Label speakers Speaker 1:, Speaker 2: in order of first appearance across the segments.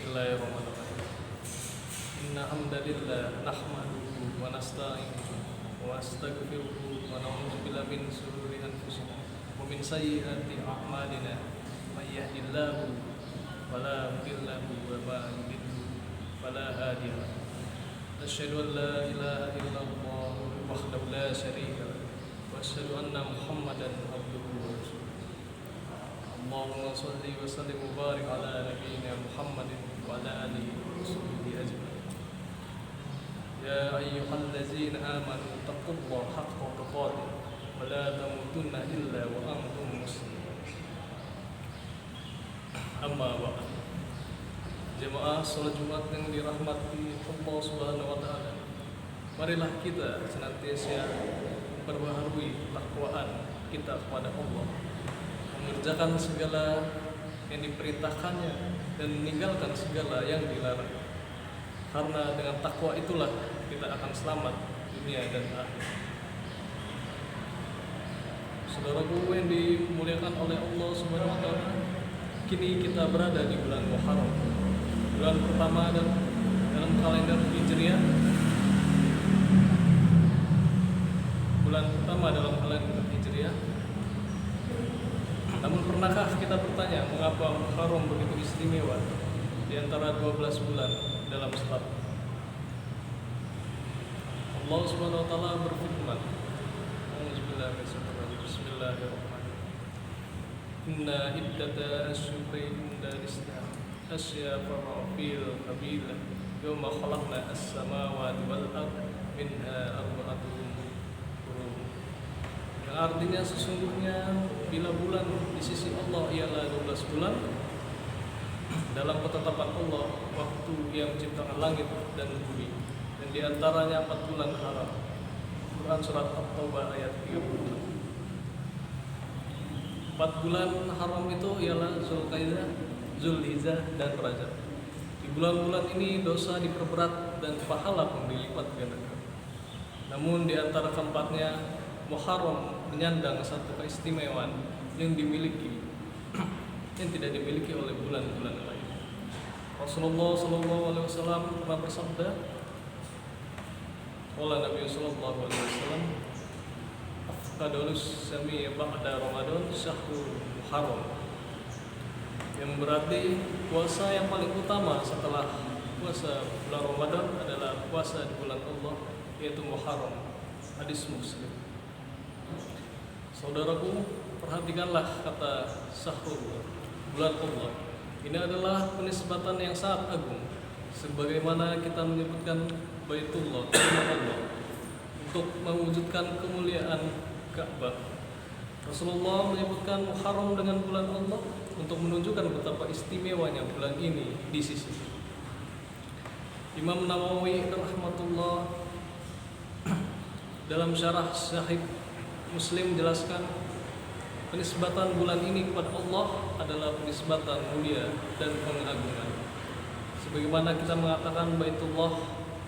Speaker 1: Bismillahirrahmanirrahim. Inna hamdalillah nahmaduhu wa nasta'inuhu wa nastaghfiruhu wa na'udzu billahi min shururi anfusina wa min sayyiati a'malina. May yahdihillahu fala mudilla lahu wa may yudlil fala hadiya lahu. Asyhadu an la ilaha illallah wahdahu la syarika lahu wa asyhadu anna Muhammadan abduhu wa rasuluh. Allahumma shalli wa sallim wa barik ala nabiyyina Muhammadin wa ala alihi wa sahbihi ajma'in. Ya ayyuhallazina amanu taqullaha haqqa tuqatih wa la tamutunna illa wa antum muslimun. Amma ba'd. Jemaah salat Jumat yang dirahmati Allah Subhanahu wa taala. Marilah kita senantiasa memperbaharui takwaan kita kepada Allah, mengerjakan segala yang diperintahkannya dan meninggalkan segala yang dilarang. Karena dengan takwa itulah kita akan selamat dunia dan akhirat. Saudaraku yang dimuliakan oleh Allah Subhanahu wa taala, kini kita berada di bulan Muharram, bulan pertama dalam kalender Hijriah. Bulan pertama dalam kalender Hijriah. Namun pernahkah kita bertanya mengapa Muharram begitu istimewa di antara 12 bulan dalam setahun? Allah Subhanahu wa taala berfirman, Bismillahirrahmanirrahim. Inna iddata asyhuri inda al-Islam asyafara fil qabilah yawma khalaqna as-samawati wal ardh minha arba'atun. Artinya sesungguhnya bila bulan di sisi Allah ialah 12 bulan dalam ketetapan Allah, waktu Ia menciptakan langit dan bumi, dan diantaranya 4 bulan haram. Quran surat At-Taubah ayat 30. 4 bulan haram itu ialah Zulqa'dah, Zulhijjah, dan Rajab. Di bulan-bulan ini dosa diperberat dan pahala pun dilipat gandakan. Namun di antara keempatnya Muharram menyandang satu keistimewaan yang dimiliki yang tidak dimiliki oleh bulan-bulan lain. Rasulullah SAW pernah bersabda, qala Nabi sallallahu alaihi wasallam, afqadulus sami ba'da Ramadan syahrul Muharram, yang berarti puasa yang paling utama setelah puasa bulan Ramadan adalah puasa di bulan Allah, yaitu Muharram. Hadis Muslim. Saudaraku, perhatikanlah kata syahrul, bulan Allah. Ini adalah penisbatan yang sangat agung, sebagaimana kita menyebutkan Baitullah, rumah Allah, untuk mewujudkan kemuliaan Ka'bah. Rasulullah menyebutkan Muharram dengan bulan Allah untuk menunjukkan betapa istimewanya bulan ini di sisi. Imam Nawawi rahmatullah dalam syarah Sahih Muslim menjelaskan penisbatan bulan ini kepada Allah adalah penisbatan mulia dan pengagungan. Sebagaimana kita mengatakan Baitullah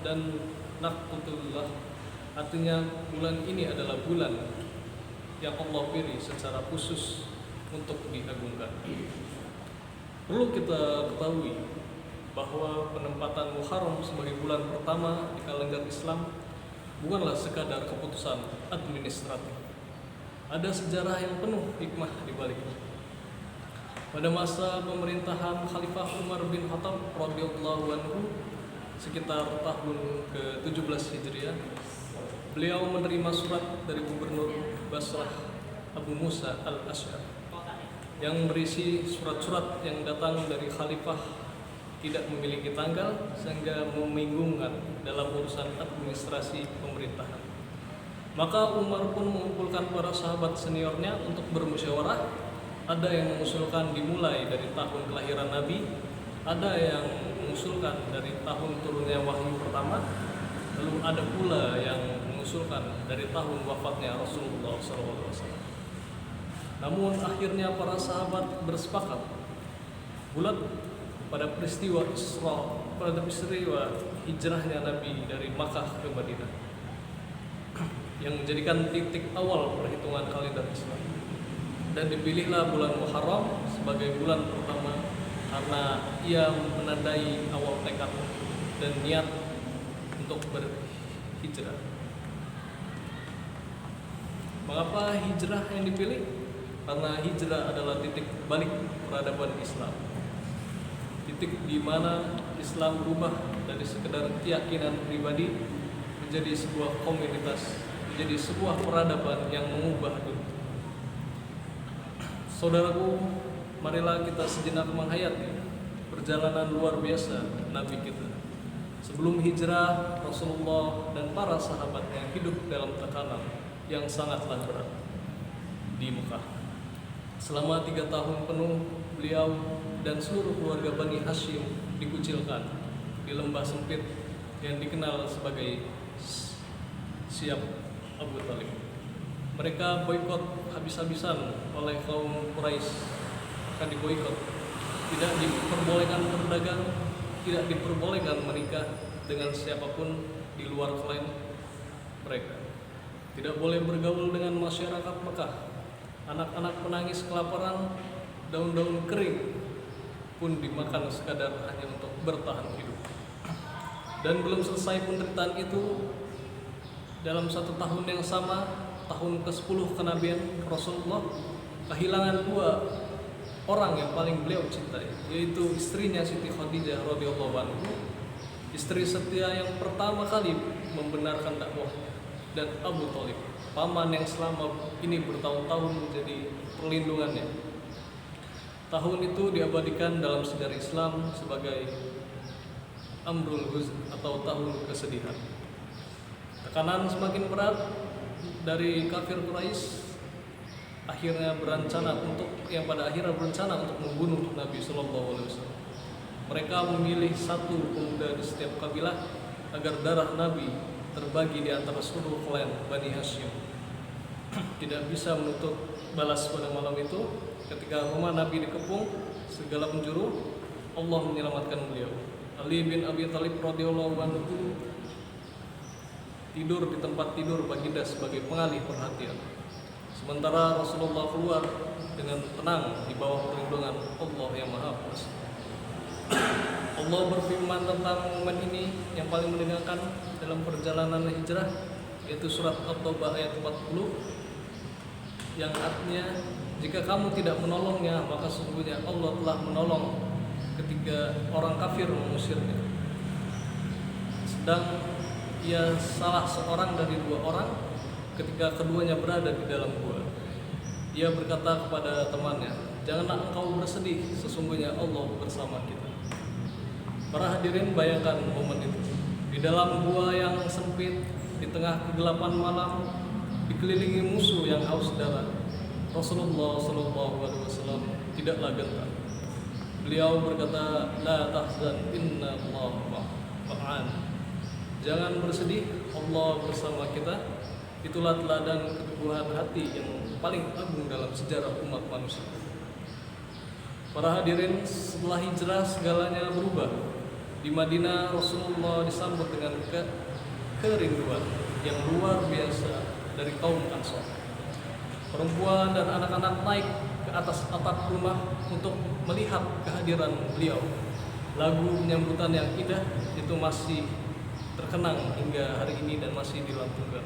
Speaker 1: dan Naqtullah, artinya bulan ini adalah bulan yang Allah pilih secara khusus untuk diagungkan. Perlu kita ketahui bahwa penempatan Muharram sebagai bulan pertama di kalender Islam bukanlah sekadar keputusan administratif. Ada sejarah yang penuh hikmah di baliknya. Pada masa pemerintahan Khalifah Umar bin Khattab radhiyallahu anhu sekitar tahun ke-17 Hijriah, beliau menerima surat dari Gubernur Basrah Abu Musa al-Asy'ari yang berisi surat-surat yang datang dari Khalifah tidak memiliki tanggal sehingga membingungkan dalam urusan administrasi pemerintahan. Maka Umar pun mengumpulkan para sahabat seniornya untuk bermusyawarah. Ada yang mengusulkan dimulai dari tahun kelahiran Nabi, ada yang mengusulkan dari tahun turunnya wahyu pertama, lalu ada pula yang mengusulkan dari tahun wafatnya Rasulullah SAW. Namun akhirnya para sahabat bersepakat bulat pada peristiwa Isra, pada peristiwa hijrahnya Nabi dari Makkah ke Madinah, yang menjadikan titik awal perhitungan kalender Islam. Dan dipilihlah bulan Muharram sebagai bulan pertama karena ia menandai awal tekad dan niat untuk berhijrah. Mengapa hijrah yang dipilih? Karena hijrah adalah titik balik peradaban Islam. Titik di mana Islam berubah dari sekedar keyakinan pribadi menjadi sebuah komunitas, menjadi sebuah peradaban yang mengubah dunia. Saudaraku, marilah kita sejenak menghayati perjalanan luar biasa Nabi kita. Sebelum hijrah, Rasulullah dan para sahabatnya hidup dalam tekanan yang sangatlah berat di Mekah. Selama 3 tahun penuh, beliau dan seluruh keluarga Bani Hashim dikucilkan di lembah sempit yang dikenal sebagai Siab Abu Talib. Mereka boikot habis-habisan oleh kaum Quraisy, akan diboikot. Tidak diperbolehkan berdagang, tidak diperbolehkan menikah dengan siapapun di luar klien mereka. Tidak boleh bergaul dengan masyarakat Mekah. Anak-anak penangis kelaparan, daun-daun kering pun dimakan sekadar hanya untuk bertahan hidup. Dan belum selesai penderitaan itu, dalam 1 tahun yang sama, tahun ke-10 kenabian Rasulullah, kehilangan 2 orang yang paling beliau cintai, yaitu istrinya Siti Khadijah radhiyallahu anha, istri setia yang pertama kali membenarkan dakwah, dan Abu Thalib, paman yang selama ini bertahun-tahun menjadi perlindungannya. Tahun itu diabadikan dalam sejarah Islam sebagai Amrul Huzn atau tahun kesedihan. Tekanan semakin berat dari kafir Quraisy, akhirnya berencana untuk membunuh Nabi Shallallahu Alaihi Wasallam. Mereka memilih 1 pemuda di setiap kabilah agar darah Nabi terbagi di antara seluruh klan Bani Hashim. Tidak bisa menutup balas pada malam itu. Ketika rumah Nabi dikepung segala penjuru, Allah menyelamatkan beliau. Ali bin Abi Thalib radhiyallahu anhu tidur di tempat tidur Baginda sebagai pengalih perhatian. Sementara Rasulullah keluar dengan tenang di bawah perlindungan Allah yang Maha Kuasa. Allah berfirman tentang momen ini yang paling menegangkan dalam perjalanan hijrah, yaitu surat At-Taubah ayat 40, yang artinya, jika kamu tidak menolongnya, maka sesungguhnya Allah telah menolong ketika orang kafir mengusirnya. Sedang ia salah seorang dari 2 orang ketika keduanya berada di dalam gua. Ia berkata kepada temannya, janganlah engkau bersedih, sesungguhnya Allah bersama kita. Para hadirin, bayangkan momen itu. Di dalam gua yang sempit, di tengah kegelapan malam, dikelilingi musuh yang haus darah, Rasulullah SAW tidaklah gentar. Beliau berkata, la tahzan, inna Allah ma'an. Jangan bersedih, Allah bersama kita. Itulah teladan keteguhan hati yang paling agung dalam sejarah umat manusia. Para hadirin, setelah hijrah segalanya berubah. Di Madinah, Rasulullah disambut dengan kerinduan yang luar biasa dari kaum Ansor. Perempuan dan anak-anak naik ke atas atap rumah untuk melihat kehadiran beliau. Lagu penyambutan yang indah itu masih terkenang hingga hari ini dan masih dilantungkan.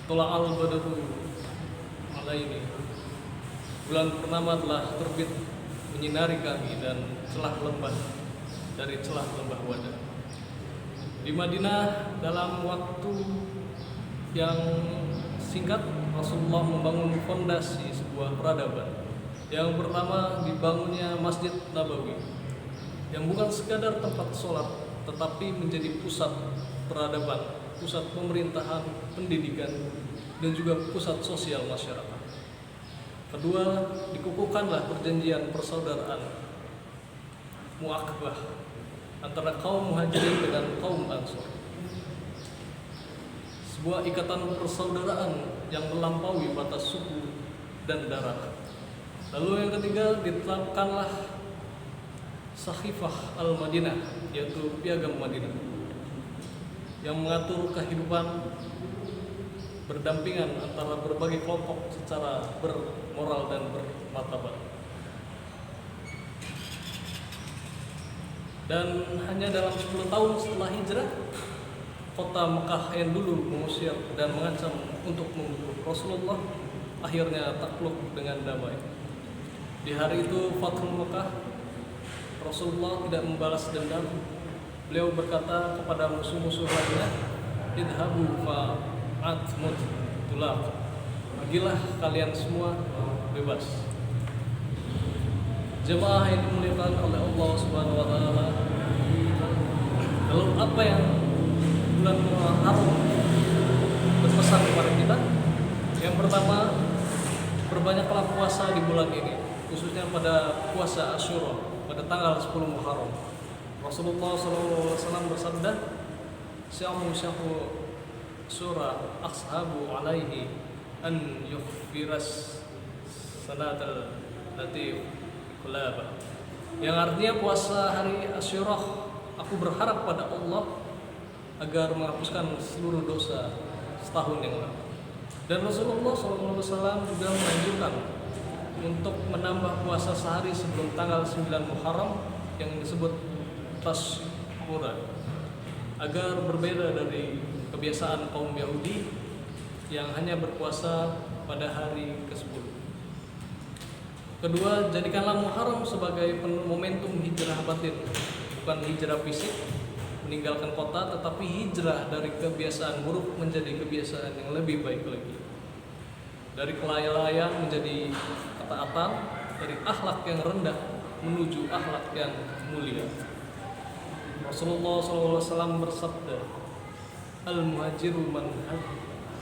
Speaker 1: Tola'al badru alaini, bulan purnama telah terbit menyinari kami dan celah lembah dari celah lembah Wada. Di Madinah dalam waktu yang singkat, Rasulullah membangun fondasi sebuah peradaban. Yang pertama, dibangunnya Masjid Nabawi, yang bukan sekadar tempat sholat, tetapi menjadi pusat peradaban, pusat pemerintahan, pendidikan, dan juga pusat sosial masyarakat. Kedua, dikukuhkanlah perjanjian persaudaraan Mu'aqbah antara kaum Muhajirin dengan kaum Ansor. Sebuah ikatan persaudaraan yang melampaui batas suku dan darah. Lalu yang ketiga, ditetapkanlah Sakhifah Al-Madinah, yaitu Piagam Madinah, yang mengatur kehidupan berdampingan antara berbagai kelompok secara bermoral dan bermartabat. Dan hanya dalam 10 tahun setelah hijrah, kota Mekah yang dulu mengusir dan mengancam untuk membunuh Rasulullah akhirnya takluk dengan damai. Di hari itu Fathul Mekah, Rasulullah tidak membalas dendam. Beliau berkata kepada musuh-musuh lainnya, idhabu fa'atmut tulaq, pergilah kalian semua bebas. Jemaah yang dimuliakan oleh Allah Subhanahu wa taala, lalu apa yang bulan Muharram berpesan kepada kita? Yang pertama, berbanyaklah puasa di bulan ini, khususnya pada puasa Asyura pada tanggal 10 Muharram. Rasulullah SAW bersabda, "Syamu syahru surah ashabu alaihi an yukhfiras sanatal latif kulaba." Yang artinya puasa hari Asyura, aku berharap pada Allah agar menghapuskan seluruh dosa setahun yang lalu. Dan Rasulullah SAW juga menganjurkan untuk menambah puasa sehari sebelum tanggal 9 Muharram yang disebut Tasyura, agar berbeda dari kebiasaan kaum Yahudi yang hanya berpuasa pada hari ke-10. Kedua, jadikanlah Muharram sebagai momentum hijrah batin, bukan hijrah fisik meninggalkan kota, tetapi hijrah dari kebiasaan buruk menjadi kebiasaan yang lebih baik lagi, dari kelalaian menjadi ketaatan, dari akhlak yang rendah menuju akhlak yang mulia. Rasulullah SAW bersabda, al-muhajiru man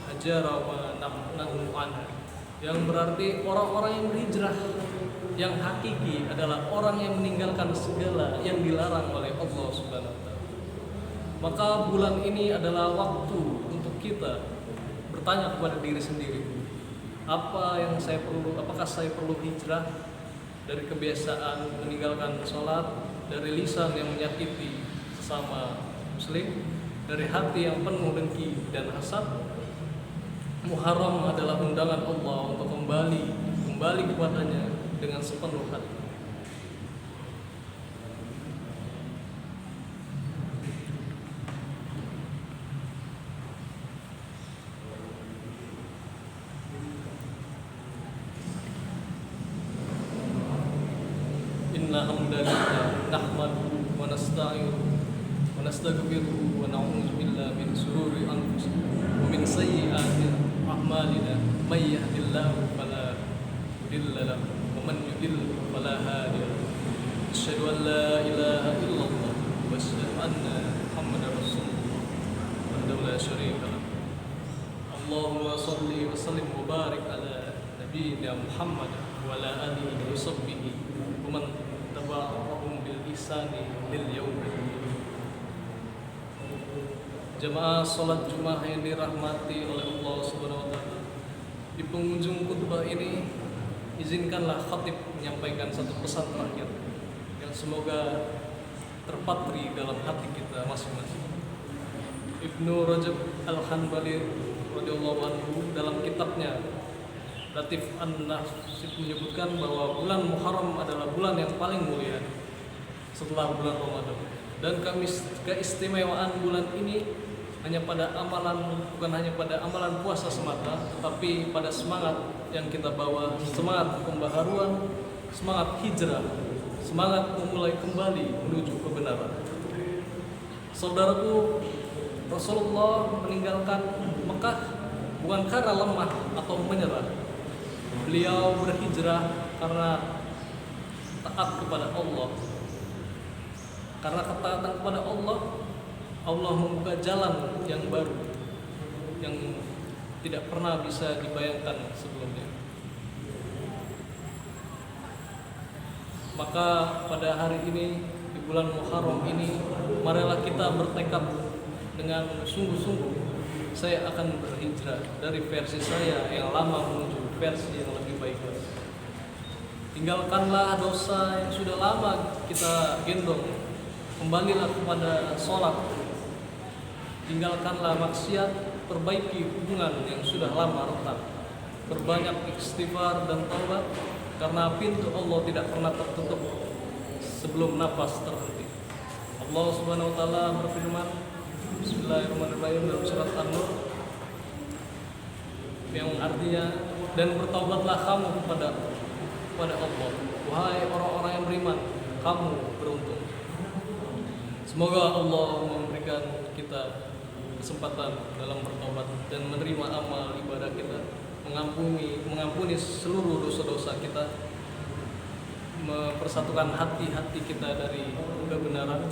Speaker 1: hajara wa nahu anhu, yang berarti orang-orang yang berhijrah yang hakiki adalah orang yang meninggalkan segala yang dilarang oleh Allah Subhanahu wa taala. Maka bulan ini adalah waktu untuk kita bertanya kepada diri sendiri, apa yang saya perlu, apakah saya perlu hijrah dari kebiasaan meninggalkan sholat, dari lisan yang menyakiti sesama muslim, dari hati yang penuh dengki dan hasad. Muharram adalah undangan Allah untuk kembali kepadanya dengan sepenuh hati. Inna hamdalillah nahmaduhu wa nasta'inuhu wa nastaghfiruhu wa na'udzu billahi min shururi anfusina wa min sayyiati a'malina, may yahdihillahu fala mudilla lahu wa man yudlil fala hadiya lahu. Asyhadu an la ilaha illallah wa asyhadu anna Muhammadar Rasulullah wahdahu la syarika lahu. Allahumma shalli wa sallim wa barik ala nabiyyina Muhammad wa ala alihi wa sahbihi wa man tabi'ahum bil ihsani lil yaumil qiyamah. Jemaah salat Jumat yang dirahmati oleh Allah Subhanahu wa taala, di penghujung khutbah ini izinkanlah khatib menyampaikan satu pesan terakhir yang semoga terpatri dalam hati kita masing-masing. Ibnu Rajab Al-Hanbali radhiyallahu anhu dalam kitabnya Latif An-Nasib menyebutkan bahwa bulan Muharram adalah bulan yang paling mulia setelah bulan Ramadan, dan keistimewaan bulan ini bukan hanya pada amalan puasa semata, tetapi pada semangat yang kita bawa, semangat pembaharuan, semangat hijrah, semangat memulai kembali menuju kebenaran. Saudaraku, Rasulullah meninggalkan Mekah bukan karena lemah atau menyerah. Beliau berhijrah karena taat kepada Allah. Karena ketaatan kepada Allah, Allah membuka jalan yang baru yang tidak pernah bisa dibayangkan sebelumnya. Maka pada hari ini, di bulan Muharram ini, marilah kita bertekad dengan sungguh-sungguh, saya akan berhijrah dari versi saya yang lama menuju versi yang lebih baik lagi. Tinggalkanlah dosa yang sudah lama kita gendong, kembalilah kepada sholat. Tinggalkanlah maksiat, perbaiki hubungan yang sudah lama retak. Berbanyak istighfar dan taubat, karena pintu Allah tidak pernah tertutup sebelum nafas terhenti. Allah Subhanahu wa taala berfirman, Bismillahirrahmanirrahim, dalam surat An-Nur, yang artinya, dan bertaubatlah kamu kepada Allah, wahai orang-orang yang beriman, kamu beruntung. Semoga Allah memberikan kita kesempatan dalam bertobat dan menerima amal ibadah kita, mengampuni seluruh dosa-dosa kita, mempersatukan hati-hati kita dari kebenaran,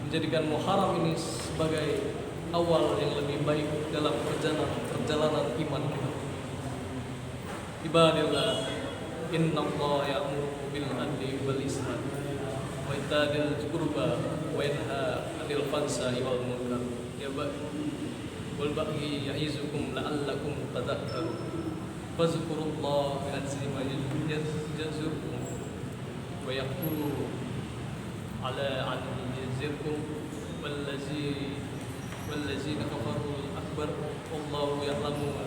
Speaker 1: menjadikan Muharram ini sebagai awal yang lebih baik dalam perjalanan iman kita. Ibadillah, innallaha ya'muru bil adli wal ihsan wa ita'il qurba wa yanha 'anil fahsya'i wal munkar wal baghi ya'izukum la'allakum tadhakkarun. Fazkurullaha ka'azima yazkurkum wa yaqulu ala an yazkurkum wallazina kafaru akbar wallahu ya'lamu ma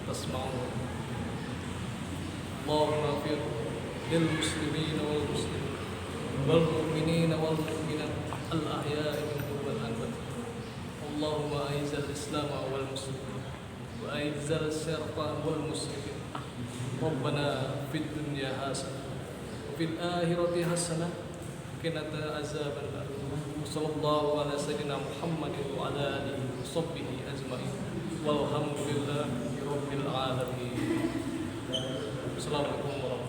Speaker 1: tasma'un. Allahumma fir lil muslimina wal muslimin wal mu'minina wal mu'minat al ahya'i minhum wal amwat. Allahumma a'izzal islam wal muslimin wa a'izzal syirka wal muslimin. Rabbana fid dunya hasanah wa fil akhirati hasanah wa qina adzaban nar. Sallallahu ala sayyidina Muhammadin wa ala alihi wa sahbihi ajma'in. Walhamdulillahi rabbil alamin. Assalamualaikum warahmatullahi wabarakatuh.